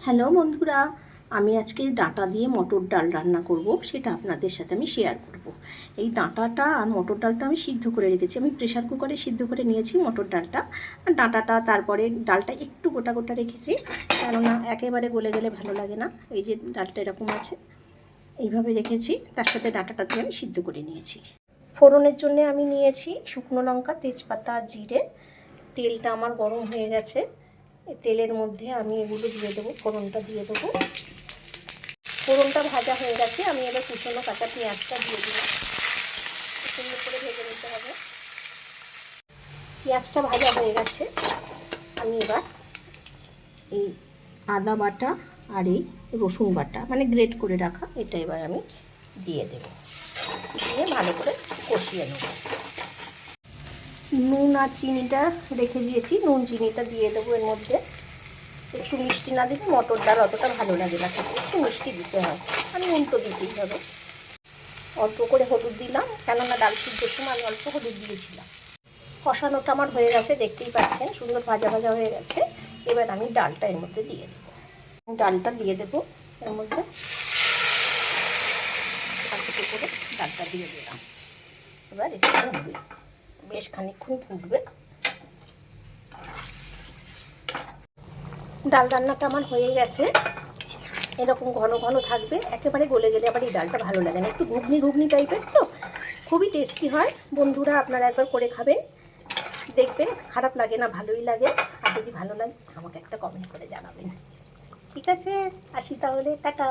Hello বন্ধুরা, আমি আজকে ডাঁটা দিয়ে মটর ডাল রান্না করব, সেটা আপনাদের সাথে আমি শেয়ার করব। এই ডাঁটাটা আর মটর ডালটা আমি সিদ্ধ করে রেখেছি। আমি প্রেশার কুকারে সিদ্ধ করে নিয়েছি মটর ডালটা আর ডাঁটাটা, তারপরে ডালটা একটু গোটা গোটা রেখেছি, কেননা একেবারে গলে গেলে ভালো লাগে না। এই যে ডালটা এরকম আছে, এইভাবে রেখেছি, তার সাথে ডাঁটাটা দিয়ে আমি সিদ্ধ করে নিয়েছি। ফোড়নের জন্য আমি নিয়েছি শুকনো লঙ্কা, তেজপাতা, জিরে। তেলটা আমার গরম হয়ে গেছে, তেলের মধ্যে আমি এগুলো দিয়ে দেবো, ফোড়নটা দিয়ে দেবো। ফোড়নটা ভাজা হয়ে গেছে, আমি এবার কুচনো কাঁচা পেঁয়াজটা দিয়ে দিলাম। সুন্দর করে ভেজে নিতে হবে। পেঁয়াজটা ভাজা হয়ে গেছে, আমি এবার এই আদা বাটা আর এই রসুন বাটা, মানে গ্রেট করে রাখা, এটা এবার আমি দিয়ে দেব। দিয়ে ভালো করে কষিয়ে নেব। নুন আর চিনিটা রেখে দিয়েছি, নুন চিনিটা দিয়ে দেবো এর মধ্যে। একটু মিষ্টি না দিলে মটর ডাল অতটা ভালো লাগে না, খেতে একটু মিষ্টি দিতে হয়, আর নুন তো দিতেই হবে। অল্প করে হলুদ দিলাম, কেননা ডাল সিদ্ধর সময় আমি অল্প হলুদ দিয়েছিলাম। কষানোটা আমার হয়ে গেছে, দেখতেই পাচ্ছেন সুন্দর ভাজা ভাজা হয়ে গেছে। এবার আমি ডালটা এর মধ্যে দিয়ে দেবো। ডালটা দিয়ে দেবো এর মধ্যে, করে ডালটা দিয়ে দিলাম। এবার একটু ফুটবে, বেশ খানিকক্ষণ ফুটবে। ডাল রান্নাটা আমার হয়ে গেছে, এরকম ঘন ঘন থাকবে, একেবারে গলে গেলে আবার এই ডালটা ভালো লাগে না, একটু ঘুগনি ঘুগনি টাইপের, তো খুবই টেস্টি হয়। বন্ধুরা আপনারা একবার করে খাবেন, দেখবেন খারাপ লাগে না, ভালোই লাগে। আর যদি ভালো লাগে আমাকে একটা কমেন্ট করে জানাবেন। ঠিক আছে, আসি তাহলে, টাটা।